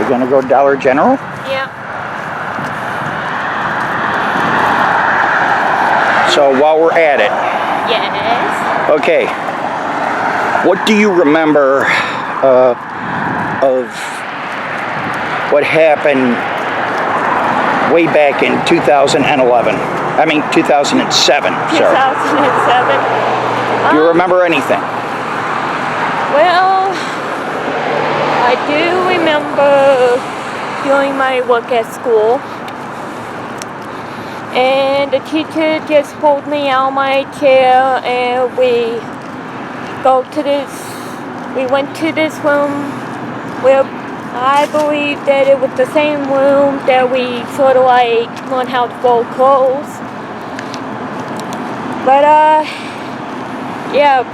You're gonna go Dollar General? Yeah. So while we're at it, Yes. okay, what do you remember of what happened way back in 2011? I mean 2007, sorry. 2007. Do you remember anything? Well, I do remember doing my work at school. And the teacher just pulled me out of my chair and we went to this room where I believe that it was the same room that we sort of like learned how to fold clothes. But yeah,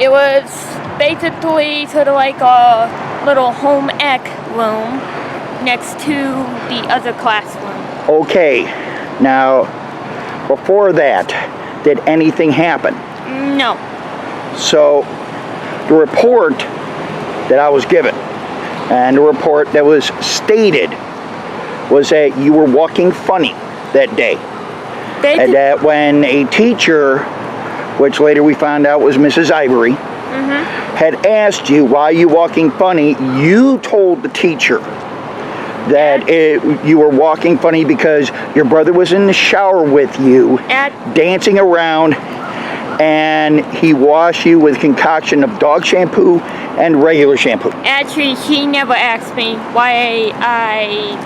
it was basically sort of like a little home ec room next to the other classroom. Okay, now before that, did anything happen? No. So the report that I was given and the report that was stated was that you were walking funny that day. And that when a teacher, which later we found out was Mrs. Ivory, had asked you why you walking funny, you told the teacher that you were walking funny because your brother was in the shower with you, dancing around, and he washed you with a concoction of dog shampoo and regular shampoo. Actually, he never asked me why I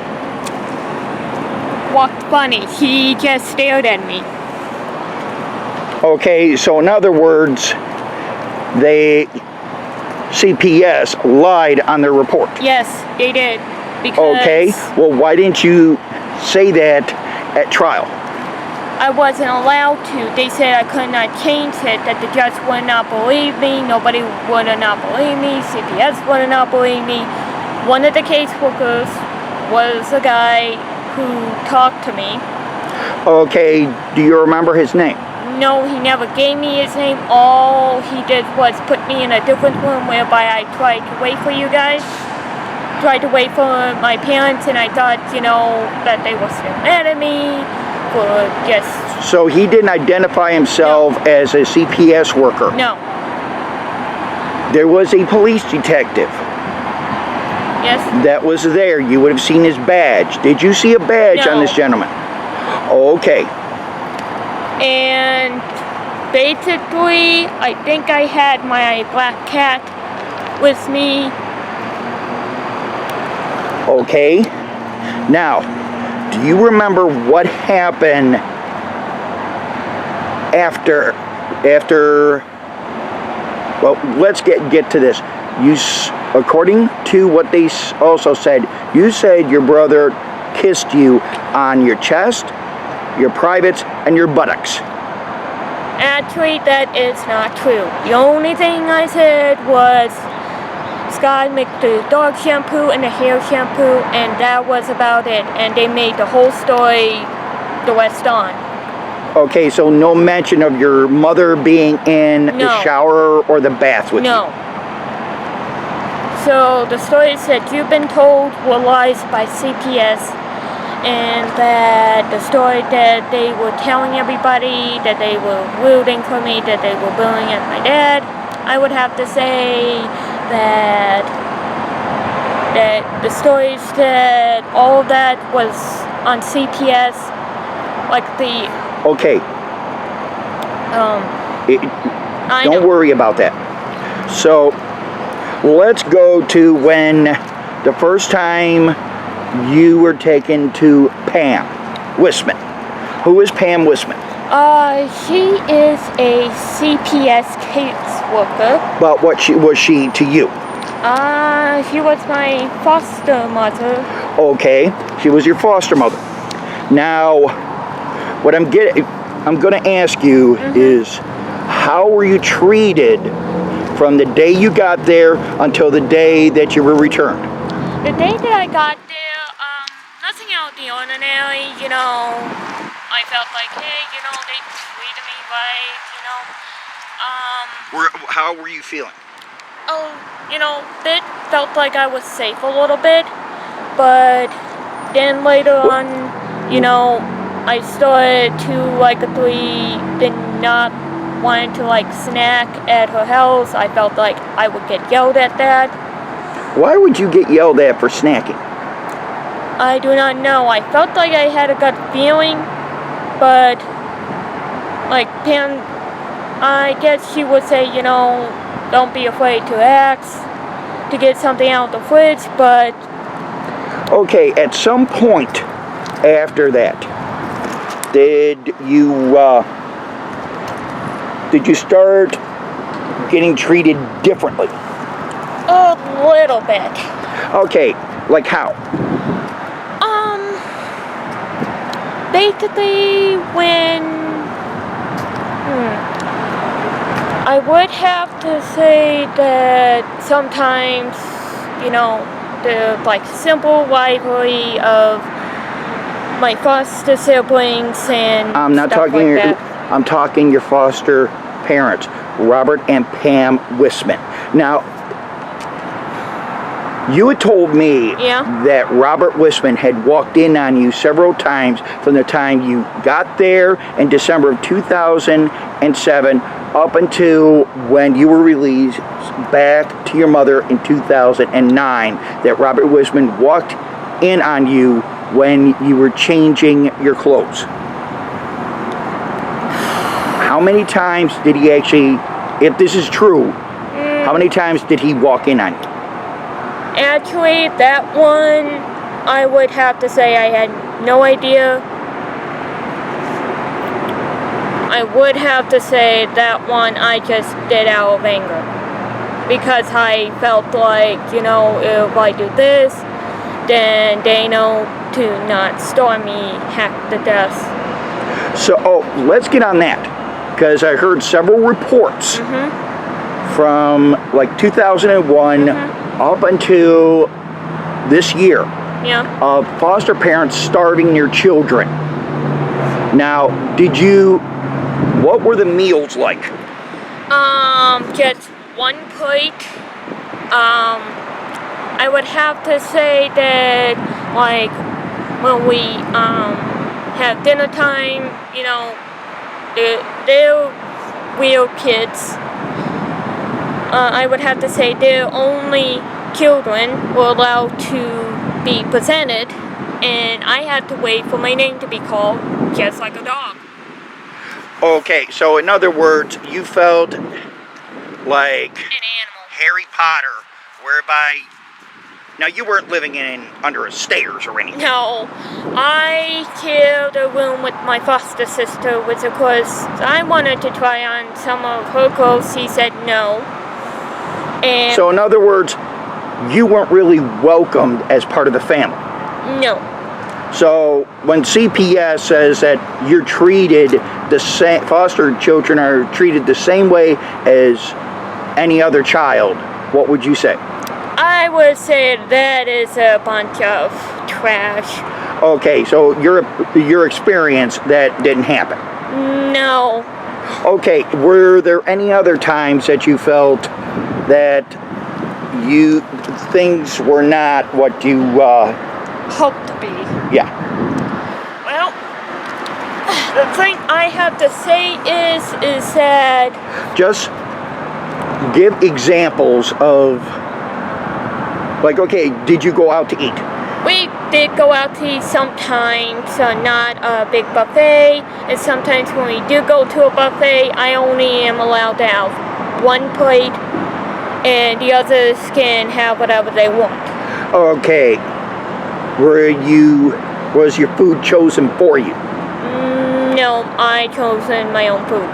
walked funny. He just stared at me. Okay, so in other words, CPS lied on their report. Yes, they did. Because okay, well, why didn't you say that at trial? I wasn't allowed to. They said I could not change it, that the judge would not believe me, nobody would not believe me, CPS would not believe me. One of the caseworkers was a guy who talked to me. Okay, do you remember his name? No, he never gave me his name. All he did was put me in a different room whereby I tried to wait for you guys. Tried to wait for my parents, and I thought, that they were still mad at me for just... So he didn't identify himself as a CPS worker? No. There was a police detective. Yes. That was there. You would have seen his badge. Did you see a badge on this gentleman? Okay. And basically, I think I had my black cat with me. Okay. Now, do you remember what happened after well, let's get to this. According to what they also said, you said your brother kissed you on your chest, your privates, and your buttocks. Actually, that is not true. The only thing I said was Scott mixed the dog shampoo and the hair shampoo, and that was about it. And they made the whole story the rest on. Okay, so no mention of your mother being in the shower or the bath with you? No. So the stories that you've been told were lies by CPS, and that the story that they were telling everybody, that they were rooting for me, that they were bullying at my dad, I would have to say that the stories that all of that was on CPS, like the... Okay. Don't worry about that. So, let's go to when the first time you were taken to Pam Wisman. Who is Pam Wisman? She is a CPS caseworker. But what was she to you? She was my foster mother. Okay, she was your foster mother. Now, what I'm going to ask you is, how were you treated from the day you got there until the day that you were returned? The day that I got there, nothing out of the ordinary, I felt like, hey, they treated me right, How were you feeling? Oh, bit felt like I was safe a little bit, but then later on, I started to did not want to snack at her house. I felt like I would get yelled at that. Why would you get yelled at for snacking? I do not know. I felt like I had a gut feeling, but Pam, I guess she would say, don't be afraid to ask to get something out of the fridge, but... Okay, at some point after that, did you start getting treated differently? A little bit. Okay, like how? Basically when... I would have to say that sometimes, the simple rivalry of my foster siblings and I'm not stuff talking. like that. I'm talking your foster parents, Robert and Pam Wisman. Now, you had told me that Robert Wisman had walked in on you several times from the time you got there in December of 2007 up until when you were released back to your mother in 2009, that Robert Wisman walked in on you when you were changing your clothes. How many times did he actually, if this is true, how many times did he walk in on you? Actually, that one, I would have to say I had no idea. I would have to say that one I just did out of anger. Because I felt like, if I do this, then they know to not storm me half to death. So, let's get on that. Because I heard several reports from 2001 up until this year of foster parents starving their children. Now, what were the meals like? Just one plate. I would have to say that, when we, have dinner time, they're real kids. I would have to say they're only children were allowed to be presented, and I had to wait for my name to be called, just like a dog. Okay, so in other words, you felt like An animal. Harry Potter, whereby, now you weren't living under a stairs or anything. No, I shared a room with my foster sister, which of course I wanted to try on some of her clothes. She said no. And So in other words, you weren't really welcomed as part of the family. no. So when CPS says that you're treated the same, foster children are treated the same way as any other child, what would you say? I would say that is a bunch of trash. Okay, so your experience, that didn't happen. No. Okay, were there any other times that you felt that things were not what you Hope to be. yeah. Well, the thing I have to say is that Just give examples of, okay, did you go out to eat? we did go out to eat sometimes, not a big buffet, and sometimes when we do go to a buffet, I only am allowed to have one plate, and the others can have whatever they want. Okay, was your food chosen for you? No, I chosen my own food.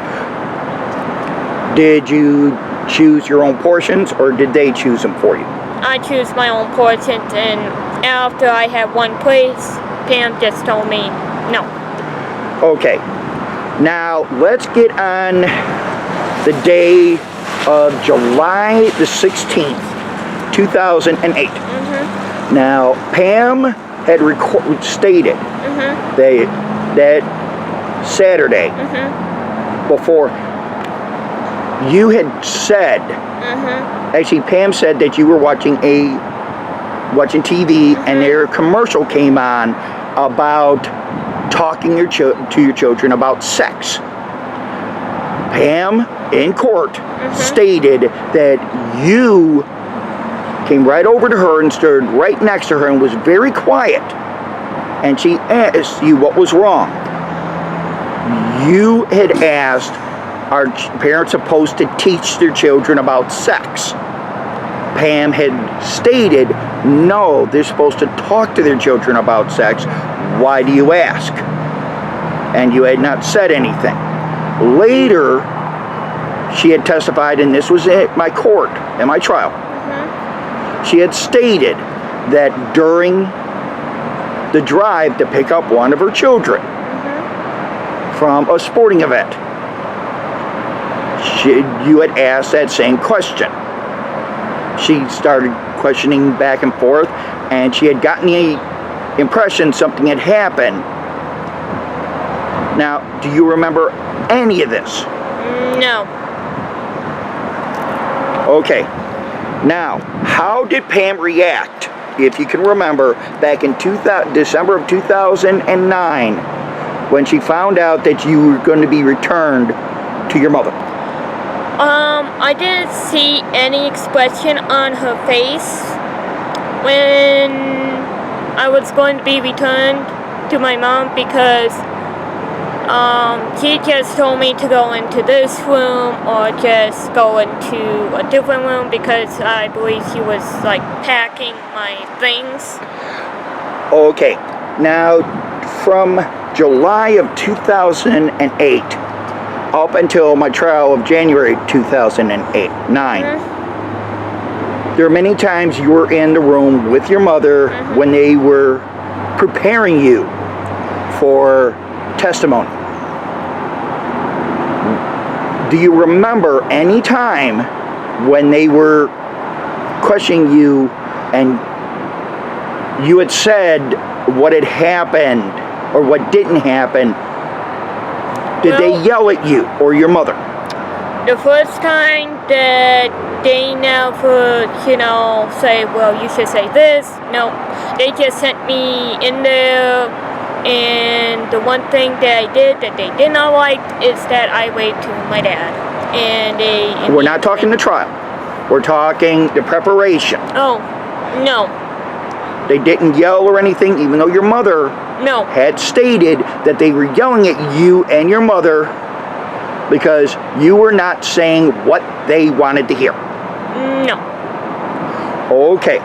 Did you choose your own portions, or did they choose them for you? I choose my own portions, and after I had one place, Pam just told me no. Okay, now let's get on the day of July the 16th, 2008. Now, Pam had stated that Saturday before you had said, actually Pam said that you were watching TV and their commercial came on about talking to your children about sex. Pam, in court, stated that you came right over to her and stood right next to her and was very quiet. And she asked you what was wrong. You had asked, are parents supposed to teach their children about sex? Pam had stated, no, they're supposed to talk to their children about sex. Why do you ask? And you had not said anything. Later, she had testified, and this was at my court, in my trial. She had stated that during the drive to pick up one of her children from a sporting event, you had asked that same question. She started questioning back and forth, and she had gotten the impression something had happened. Now, do you remember any of this? No. Okay. Now, how did Pam react, if you can remember, back in December of 2009, when she found out that you were going to be returned to your mother? I didn't see any expression on her face when I was going to be returned to my mom, because she just told me to go into this room or just go into a different room, because I believe she was like packing my things. Okay, now from July of 2008 up until my trial of January 2009, there are many times you were in the room with your mother when they were preparing you for testimony. Do you remember any time when they were questioning you and you had said what had happened or what didn't happen? Did they yell at you or your mother? The first time that they never, say, well, you should say this. No, they just sent me in there, and the one thing that I did that they did not like is that I waved to my dad. And we're not talking the trial. We're talking the preparation. Oh, no. They didn't yell or anything, even though your mother had stated that they were yelling at you and your mother because you were not saying what they wanted to hear. No. Okay.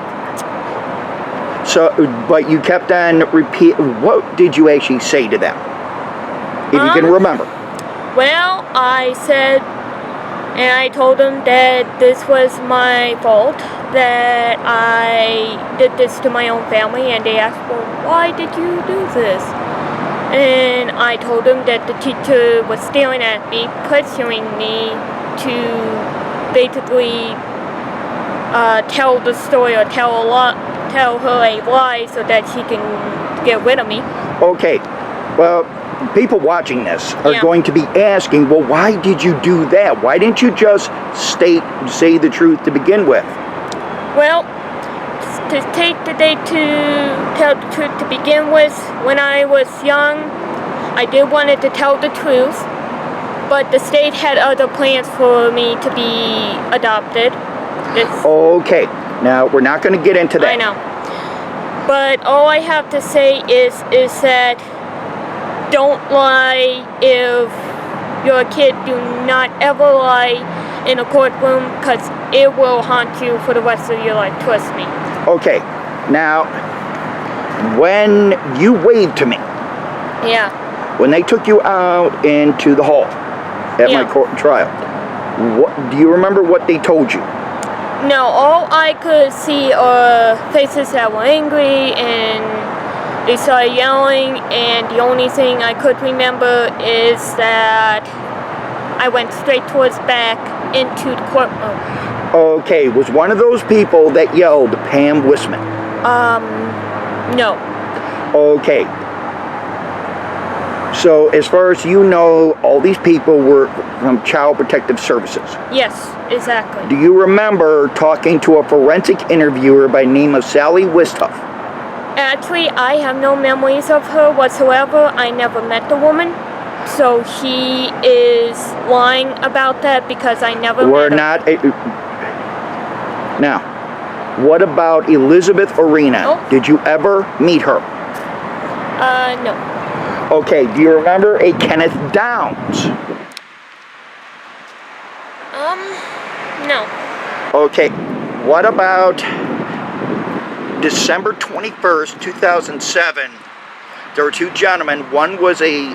So, but you kept on repeat. What did you actually say to them, if you can remember? Well, I said, and I told them that this was my fault, that I did this to my own family, and they asked, well, why did you do this? And I told them that the teacher was staring at me, pressuring me to basically tell the story or tell her a lie so that she can get rid of me. Okay, well, people watching this are going to be asking, well, why did you do that? Why didn't you just say the truth to begin with? Well, to take the day to tell the truth to begin with, when I was young, I did wanted to tell the truth, but the state had other plans for me to be adopted. Okay, now we're not going to get into that. I know. But all I have to say is that don't lie if you're a kid. Do not ever lie in a courtroom, because it will haunt you for the rest of your life. Trust me. Okay, now when you waved to me, when they took you out into the hall at my court trial, what do you remember what they told you? No, all I could see are faces that were angry, and they started yelling, and the only thing I could remember is that I went straight towards back into the courtroom. Okay, was one of those people that yelled Pam Wisman? No. Okay. So as far as you know, all these people were from Child Protective Services. Yes, exactly. Do you remember talking to a forensic interviewer by name of Sally Wisthoff? Actually, I have no memories of her whatsoever. I never met the woman. So he is lying about that because I never We're met her. not. Now, what about Elizabeth Arena? Oh. Did you ever meet her? No. Okay, do you remember a Kenneth Downs? No. Okay, what about December 21st, 2007? There were two gentlemen. One was a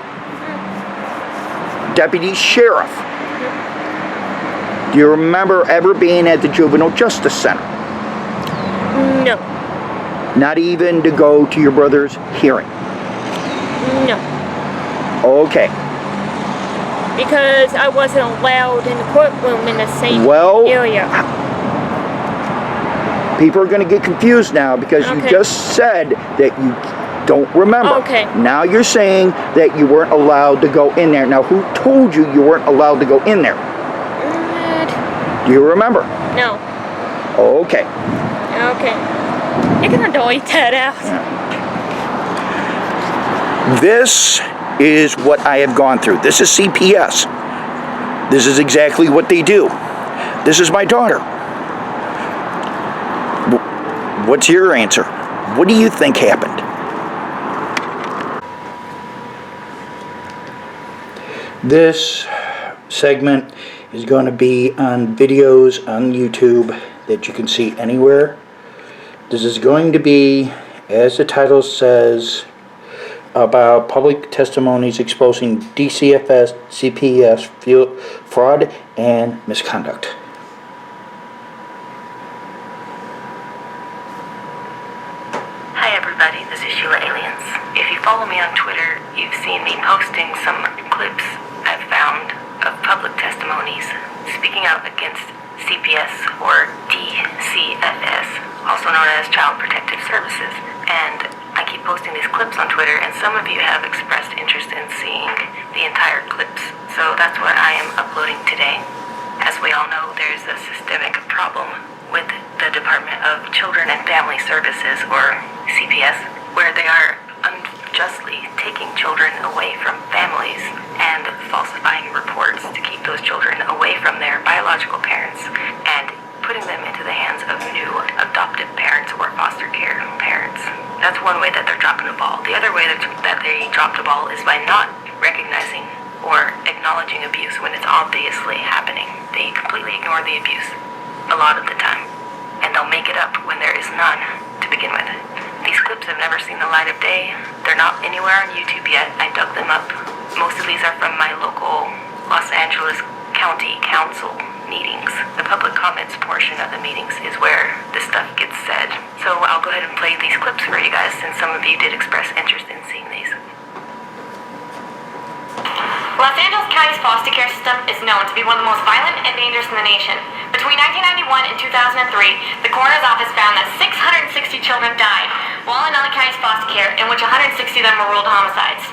deputy sheriff. Do you remember ever being at the Juvenile Justice Center? No. Not even to go to your brother's hearing? No. Okay. Because I wasn't allowed in the courtroom in the same area. People are going to get confused now because you just said that you don't remember. Okay. Now you're saying that you weren't allowed to go in there. Now who told you you weren't allowed to go in there? Do you remember? No. Okay. Okay. You're going to delete that out. This is what I have gone through. This is CPS. This is exactly what they do. This is my daughter. What's your answer? What do you think happened? This segment is going to be on videos on YouTube that you can see anywhere. This is going to be, as the title says, about public testimonies exposing DCFS, CPS fraud and misconduct. Hi everybody, this is Sheila Aliens. If you follow me on Twitter, you've seen me posting some clips I've found of public testimonies speaking out against CPS or DCFS, also known as Child Protective Services. And I keep posting these clips on Twitter, and some of you have expressed interest in seeing the entire clips. So that's what I am uploading today. As we all know, there's a systemic problem with the Department of Children and Family Services, or CPS, where they are unjustly taking children away from families and falsifying reports to keep those children away from their biological parents and putting them into the hands of new adoptive parents or foster care parents. That's one way that they're dropping the ball. The other way that they drop the ball is by not recognizing or acknowledging abuse when it's obviously happening. They completely ignore the abuse a lot of the time, and they'll make it up when there is none to begin with. These clips have never seen the light of day. They're not anywhere on YouTube yet. I dug them up. Most of these are from my local Los Angeles County Council meetings. The public comments portion of the meetings is where this stuff gets said. So I'll go ahead and play these clips for you guys, since some of you did express interest in seeing these. Los Angeles County's foster care system is known to be one of the most violent and dangerous in the nation. Between 1991 and 2003, the coroner's office found that 660 children died while in LA County's foster care, in which 160 of them were ruled homicides.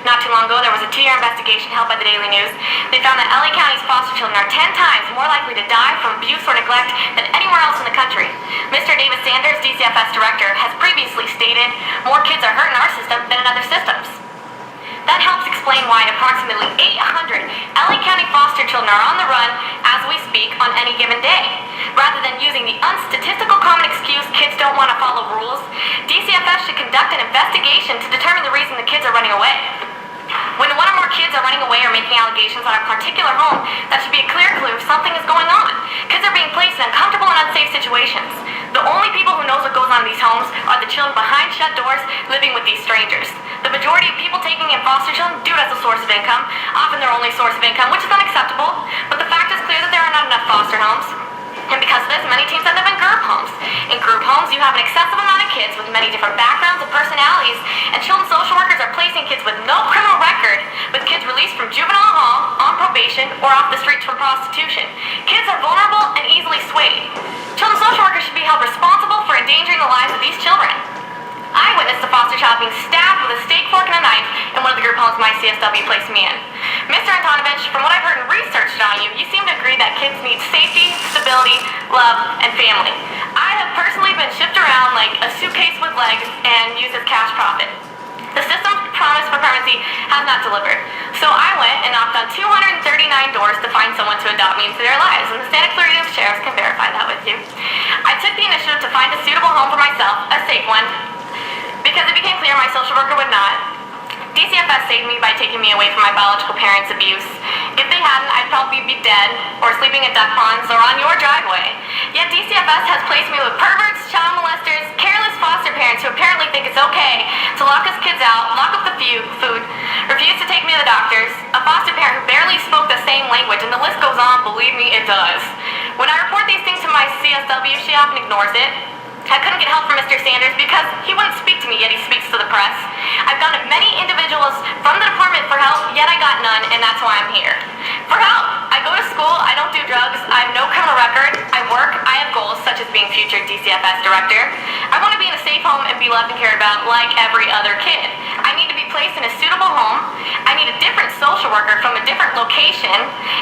Not too long ago, there was a 2-year investigation held by the Daily News. They found that LA County's foster children are 10 times more likely to die from abuse or neglect than anywhere else in the country. Mr. David Sanders, DCFS director, has previously stated more kids are hurt in our system than in other systems. That helps explain why approximately 800 LA County foster children are on the run as we speak on any given day. Rather than using the unstatistical common excuse kids don't want to follow rules, DCFS should conduct an investigation to determine the reason the kids are running away. When one or more kids are running away or making allegations on a particular home, that should be a clear clue something is going on. Kids are being placed in uncomfortable and unsafe situations. The only people who knows what goes on in these homes are the children behind shut doors living with these strangers. The majority of people taking in foster children do it as a source of income, often their only source of income, which is unacceptable. But the fact is clear that there are not enough foster homes. And because of this, many teens end up in group homes. In group homes, you have an excessive amount of kids with many different backgrounds and personalities, and children's social workers are placing kids with no criminal record with kids released from juvenile hall, on probation, or off the streets from prostitution. Kids are vulnerable and easily swayed. Children's social workers should be held responsible for endangering the lives of these children. I witnessed a foster child being stabbed with a steak fork and a knife in one of the group homes my CSW placed me in. Mr. Antonovich, from what I've heard and researched on you, you seem to agree that kids need safety, stability, love, and family. I have personally been shipped around like a suitcase with legs and used as cash profit. The system's promise for permanency has not delivered. So I went and knocked on 239 doors to find someone to adopt me into their lives, and the Santa Clarita Sheriffs can verify that with you. I took the initiative to find a suitable home for myself, a safe one, because it became clear my social worker would not. DCFS saved me by taking me away from my biological parents' abuse. If they hadn't, I'd probably be dead, or sleeping in duck ponds, or on your driveway. Yet DCFS has placed me with perverts, child molesters, careless foster parents who apparently think it's okay to lock us kids out, lock up the food, refuse to take me to the doctors, a foster parent who barely spoke the same language, and the list goes on, believe me, it does. When I report these things to my CSW, she often ignores it. I couldn't get help from Mr. Sanders because he wouldn't speak to me, yet he speaks to the press. I've gone to many individuals from the department for help, yet I got none, and that's why I'm here. For help! I go to school, I don't do drugs, I have no criminal record, I work, I have goals such as being future DCFS director. I want to be in a safe home and be loved and cared about like every other kid. I need to be placed in a suitable home, I need a different social worker from a different location,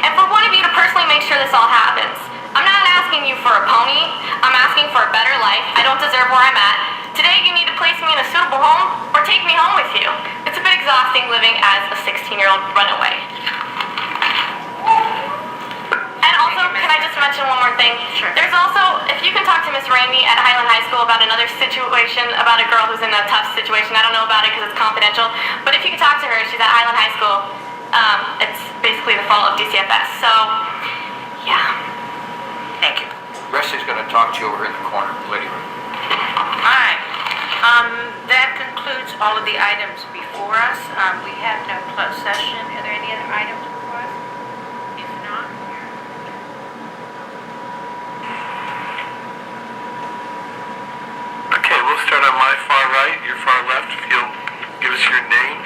and for one of you to personally make sure this all happens. I'm not asking you for a pony, I'm asking for a better life. I don't deserve where I'm at. Today you need to place me in a suitable home or take me home with you. It's a bit exhausting living as a 16-year-old runaway. And also, can I just mention one more thing? Sure. There's also, if you can talk to Miss Ramey at Highland High School about another situation, about a girl who's in a tough situation. I don't know about it because it's confidential, but if you can talk to her, she's at Highland High School. It's basically the fault of DCFS, so, yeah. Thank you. Rusty's going to talk to you over in the corner, waiting room. All right. That concludes all of the items before us. We have no closed session. Are there any other items before us? If not, Okay, we'll start on my far right, your far left. If you'll give us your name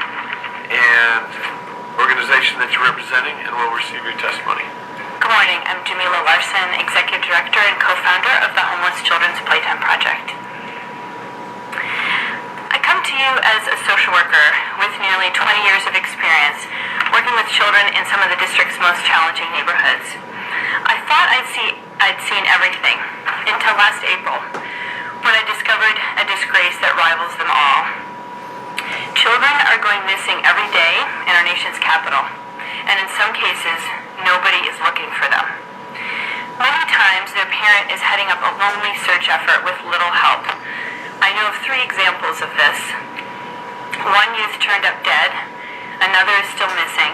and organization that you're representing, and we'll receive your testimony. Good morning. I'm Jamila Larson, Executive Director and co-founder of the Homeless Children's Playtime Project. I come to you as a social worker with nearly 20 years of experience working with children in some of the district's most challenging neighborhoods. I thought I'd seen everything until last April when I discovered a disgrace that rivals them all. Children are going missing every day in our nation's capital, and in some cases, nobody is looking for them. Many times, their parent is heading up a lonely search effort with little help. I know of 3 examples of this. One youth turned up dead, another is still missing,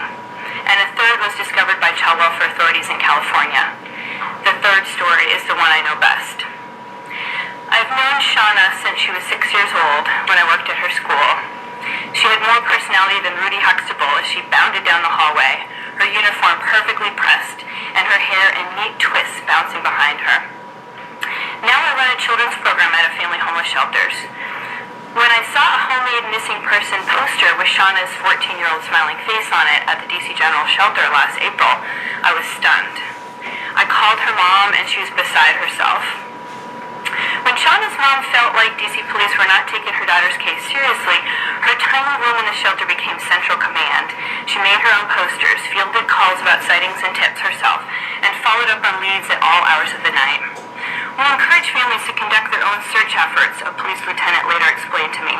and a third was discovered by child welfare authorities in California. The third story is the one I know best. I've known Shauna since she was 6 years old when I worked at her school. She had more personality than Rudy Huxtable as she bounded down the hallway, her uniform perfectly pressed, and her hair in neat twists bouncing behind her. Now I run a children's program at a family homeless shelters. When I saw a homemade missing person poster with Shauna's 14-year-old smiling face on it at the DC General Shelter last April, I was stunned. I called her mom and she was beside herself. When Shauna's mom felt like DC police were not taking her daughter's case seriously, her tiny room in the shelter became central command. She made her own posters, fielded calls about sightings and tips herself, and followed up on leads at all hours of the night. We encourage families to conduct their own search efforts, a police lieutenant later explained to me.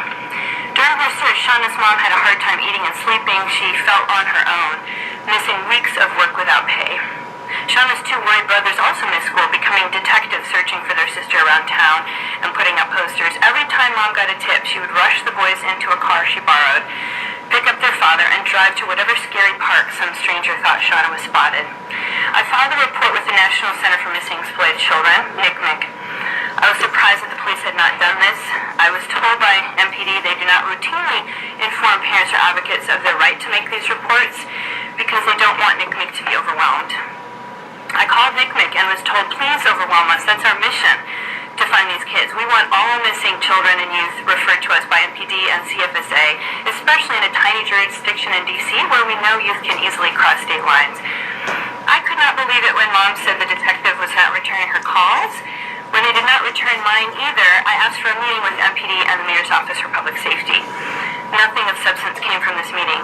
During her search, Shauna's mom had a hard time eating and sleeping. She felt on her own, missing weeks of work without pay. Shauna's 2 worried brothers also missed school, becoming detectives searching for their sister around town and putting up posters. Every time Mom got a tip, she would rush the boys into a car she borrowed, pick up their father, and drive to whatever scary park some stranger thought Shauna was spotted. I filed a report with the National Center for Missing and Exploited Children, NCMEC. I was surprised that the police had not done this. I was told by MPD they do not routinely inform parents or advocates of their right to make these reports because they don't want NCMEC to be overwhelmed. I called NCMEC and was told, please overwhelm us. That's our mission, to find these kids. We want all missing children and youth referred to us by MPD and CFSA, especially in a tiny jurisdiction in DC where we know youth can easily cross state lines. I could not believe it when Mom said the detective was not returning her calls. When they did not return mine either, I asked for a meeting with MPD and the Mayor's Office for Public Safety. Nothing of substance came from this meeting.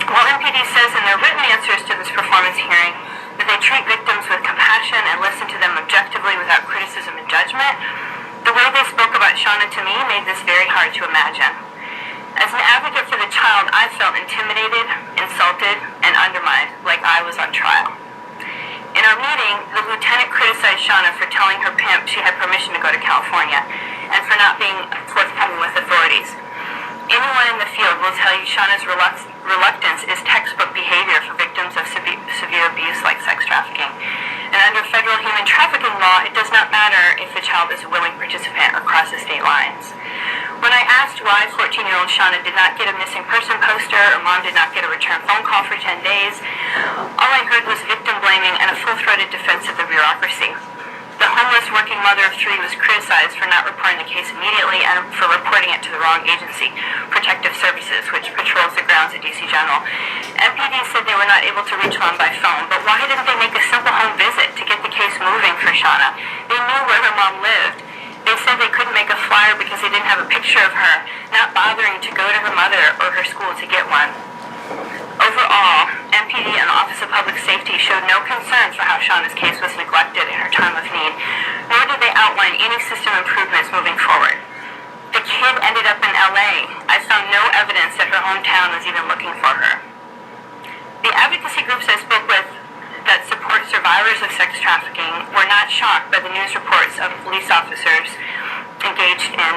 While MPD says in their written answers to this performance hearing that they treat victims with compassion and listen to them objectively without criticism and judgment, the way they spoke about Shauna to me made this very hard to imagine. As an advocate for the child, I felt intimidated, insulted, and undermined, like I was on trial. In our meeting, the lieutenant criticized Shauna for telling her pimp she had permission to go to California and for not being forthcoming with authorities. Anyone in the field will tell you Shauna's reluctance is textbook behavior for victims of severe abuse like sex trafficking. And under federal human trafficking law, it does not matter if the child is a willing participant or crosses state lines. When I asked why 14-year-old Shauna did not get a missing person poster or mom did not get a return phone call for 10 days, all I heard was victim blaming and a full-throated defense of the bureaucracy. The homeless working mother of 3 was criticized for not reporting the case immediately and for reporting it to the wrong agency, Protective Services, which patrols the grounds at DC General. MPD said they were not able to reach mom by phone, but why didn't they make a simple home visit to get the case moving for Shauna? They knew where her mom lived. They said they couldn't make a flyer because they didn't have a picture of her, not bothering to go to her mother or her school to get one. Overall, MPD and the Office of Public Safety showed no concern for how Shauna's case was neglected in her time of need, nor did they outline any system improvements moving forward. The kid ended up in LA. I found no evidence that her hometown was even looking for her. The advocacy groups I spoke with that support survivors of sex trafficking were not shocked by the news reports of police officers engaged in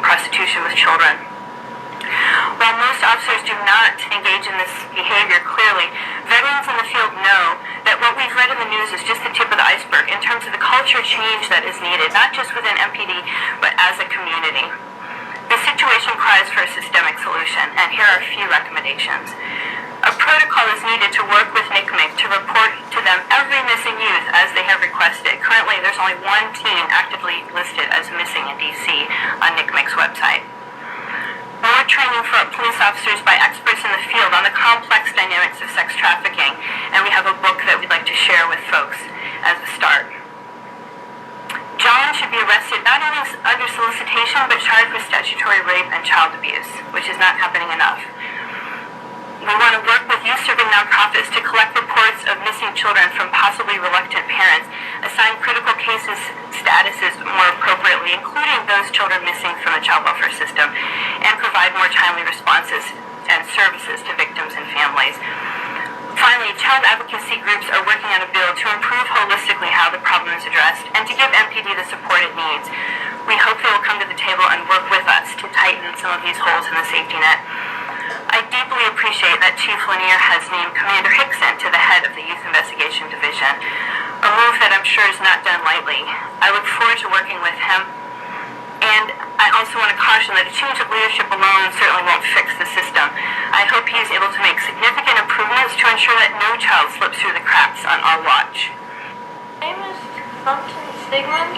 prostitution with children. While most officers do not engage in this behavior clearly, veterans in the field know that what we've read in the news is just the tip of the iceberg in terms of the culture change that is needed, not just within MPD, but as a community. The situation cries for a systemic solution, and here are a few recommendations. A protocol is needed to work with NCMEC to report to them every missing youth as they have requested. Currently, there's only 1 teen actively listed as missing in DC on NCMEC's website. More training for police officers by experts in the field on the complex dynamics of sex trafficking, and we have a book that we'd like to share with folks as a start. John should be arrested not only under solicitation, but charged with statutory rape and child abuse, which is not happening enough. We want to work with youth-serving nonprofits to collect reports of missing children from possibly reluctant parents, assign critical cases statuses more appropriately, including those children missing from the child welfare system, and provide more timely responses and services to victims and families. Finally, child advocacy groups are working on a bill to improve holistically how the problem is addressed and to give MPD the support it needs. We hope they will come to the table and work with us to tighten some of these holes in the safety net. I deeply appreciate that Chief Lanier has named Commander Hickson to the head of the Youth Investigation Division, a move that I'm sure is not done lightly. I look forward to working with him, and I also want to caution that a change of leadership alone certainly won't fix the system. I hope he is able to make significant improvements to ensure that no child slips through the cracks on our watch. My name is Quentin Stigman.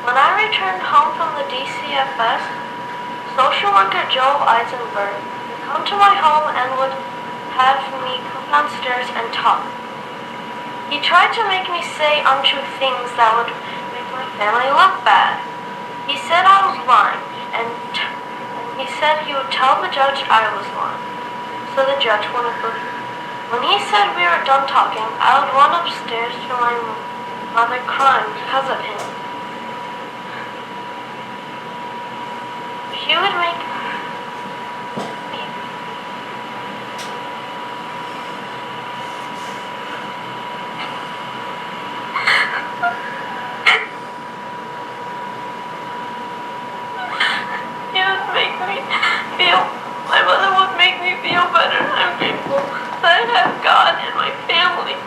When I returned home from the DCFS, social worker Joel Eisenberg would come to my home and would have me come downstairs and talk. He tried to make me say untrue things that would make my family look bad. He said I was lying, and he said he would tell the judge I was lying, so the judge wouldn't believe me. When he said we were done talking, I would run upstairs to my mother crying because of him. He would make me feel, my mother would make me feel better. I'm grateful that I have God and my family.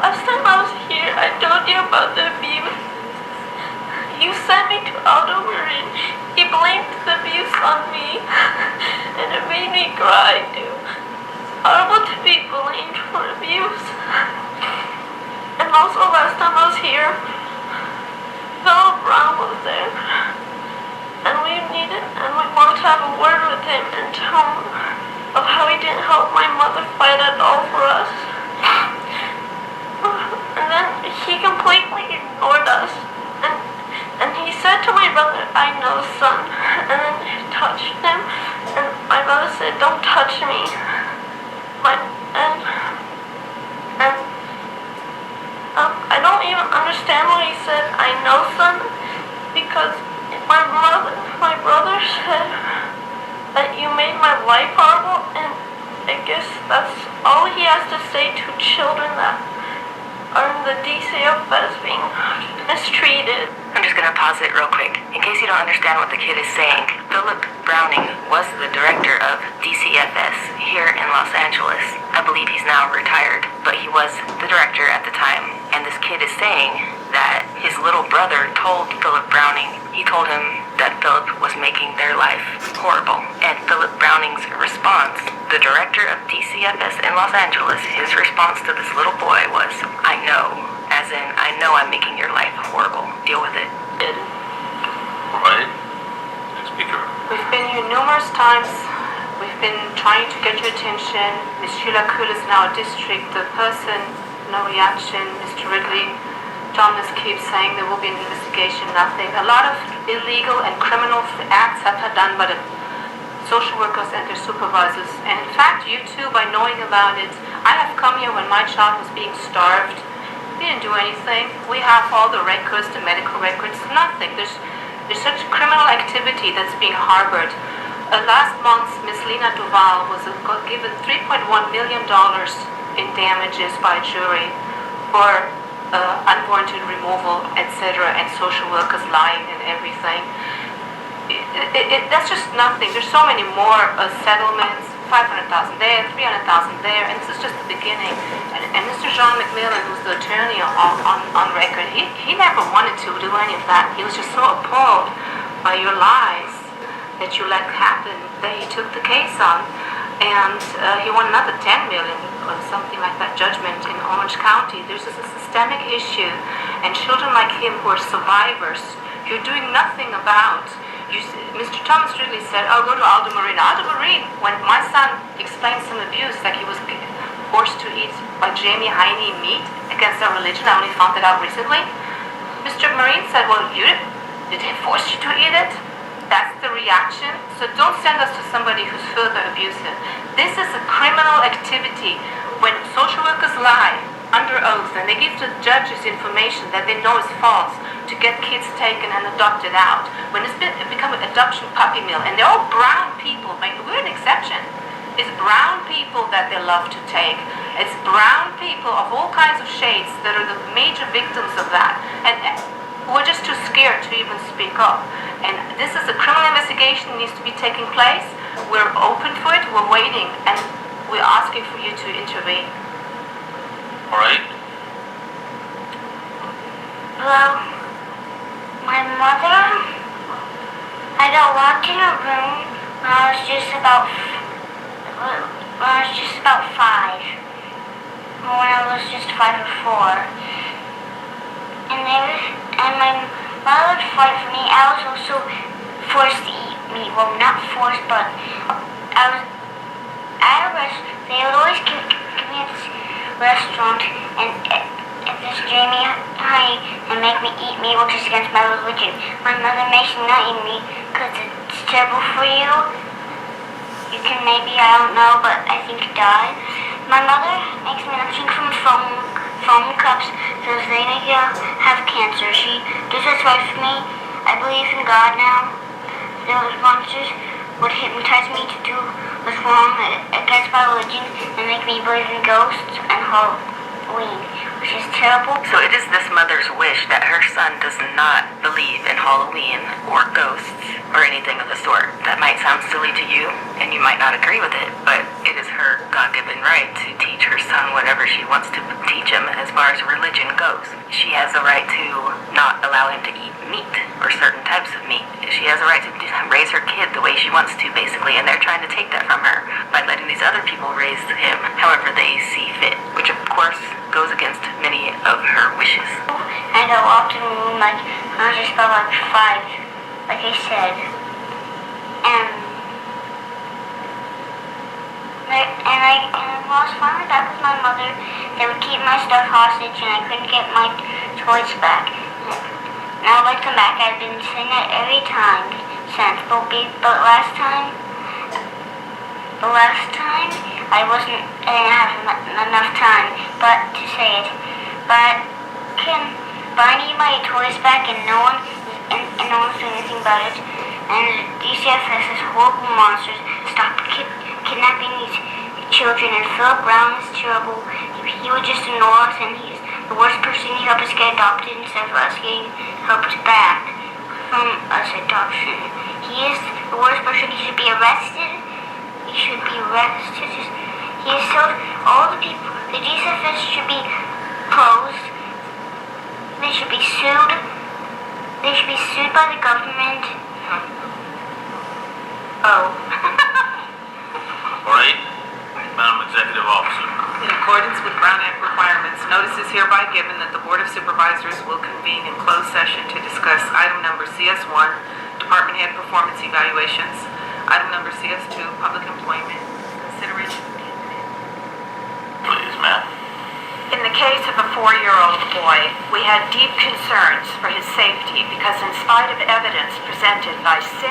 Last time I was here, I told you about the abuse. You sent me to Aldo Marin. He blamed the abuse on me, and it made me cry too. It's horrible to be blamed for abuse. And also last time I was here, Philip Brown was there, and we wanted to have a word with him and tell him of how he didn't help my mother fight at all for us. And then he completely ignored us and I know, son, because my brother said that you made my life horrible, and I guess that's all he has to say to children that are in the DCFS being mistreated. I'm just gonna pause it real quick. In case you don't understand what the kid is saying, Philip Browning was the director of DCFS here in Los Angeles. I believe he's now retired, but he was the director at the time. And this kid is saying that his little brother told Philip Browning, he told him that Philip was making their life horrible. And Philip Browning's response, the director of DCFS in Los Angeles, his response to this little boy was, I know, as in, I know I'm making your life horrible. Deal with it. All right. Next speaker. We've been here numerous times. We've been trying to get your attention. Ms. Sheila Kuhl is now a district. The person, no reaction. Mr. Ridley, Thomas keeps saying there will be an investigation, nothing. A lot of illegal and criminal acts have been done by the social workers and their supervisors. And in fact, you too, by knowing about it, I have come here when my child was being starved. We didn't do anything. We have all the records, the medical records, nothing. There's such criminal activity that's being harbored. Last month, Ms. Lena Duval was given $3.1 million in damages by a jury for unwarranted removal, etc., and social workers lying and everything. That's just nothing. There's so many more settlements, 500,000 there, 300,000 there, and this is just the beginning. And Mr. John McMillan, who's the attorney on record, he never wanted to do any of that. He was just so appalled by your lies that you let happen that he took the case on. And he won another $10 million or something like that judgment in Orange County. There's a systemic issue, and children like him who are survivors, you're doing nothing about. Mr. Thomas Ridley said, "Oh, go to Aldo Marine." Aldo Marine, when my son explained some abuse, like he was forced to eat by Jamie Heine meat against our religion, I only found it out recently. Mr. Marine said, "Well, did he force you to eat it?" That's the reaction. So don't send us to somebody who's further abusive. This is a criminal activity. When social workers lie under oath and they give the judges information that they know is false to get kids taken and adopted out, when it's become an adoption puppy mill, and they're all brown people, we're an exception. It's brown people that they love to take. It's brown people of all kinds of shades that are the major victims of that. And we're just too scared to even speak up. And this is a criminal investigation that needs to be taking place. We're open for it, we're waiting, and we're asking for you to intervene. All right. Well, my mother, I got locked in a room when I was just about 5. Or when I was just 5 or 4. And my mother would fight for me. I was also forced to eat meat. Well, not forced, but I was at a restaurant. They would always give me at this restaurant and at this Jamie Heine and make me eat meat, which is against my religion. My mother makes me not eat meat because it's terrible for you. You can maybe, I don't know, but I think die. My mother makes me not drink from foam cups because they make you have cancer. She does what's right for me. I believe in God now. Those monsters would hypnotize me to do what's wrong against my religion and make me believe in ghosts and Halloween, which is terrible. So it is this mother's wish that her son does not believe in Halloween or ghosts or anything of the sort. That might sound silly to you, and you might not agree with it, but it is her God-given right to teach her son whatever she wants to teach him as far as religion goes. She has a right to not allow him to eat meat or certain types of meat. She has a right to raise her kid the way she wants to, basically, and they're trying to take that from her by letting these other people raise him however they see fit, which of course goes against many of her wishes. And I walked in the room like I was just about 5. Like I said, and I was finally back with my mother. They would keep my stuff hostage, and I couldn't get my toys back. Now I'd come back. I've been saying that every time since, but last time I didn't have enough time, but to say it. But but I need my toys back, and no one's doing anything about it. And DCFS is horrible monsters. Stop kidnapping these children. And Philip Brown is terrible. He would just ignore us, and he's the worst person. He helped us get adopted instead of us getting helped back from us adoption. He is the worst person. He should be arrested. He should be arrested. He has sold all the people. The DCFS should be closed. They should be sued. They should be sued by the government. Oh. All right, Madam Executive Officer. In accordance with Brown Act requirements, notice is hereby given that the Board of Supervisors will convene in closed session to discuss item number CS1, Department Head Performance Evaluations, item number CS2, Public Employment, consideration. Please, ma'am. In the case of a 4-year-old boy, we had deep concerns for his safety because in spite of evidence presented by 6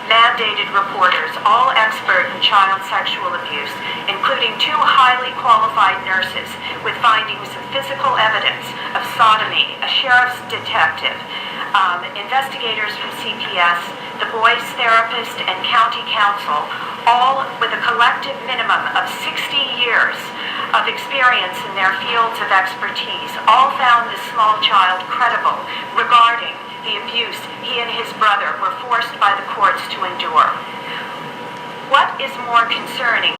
mandated reporters, all expert in child sexual abuse, including 2 highly qualified nurses with findings of physical evidence of sodomy, a sheriff's detective, investigators from CPS, the boy's therapist, and county council, all with a collective minimum of 60 years of experience in their fields of expertise, all found this small child credible regarding the abuse he and his brother were forced by the courts to endure. What is more concerning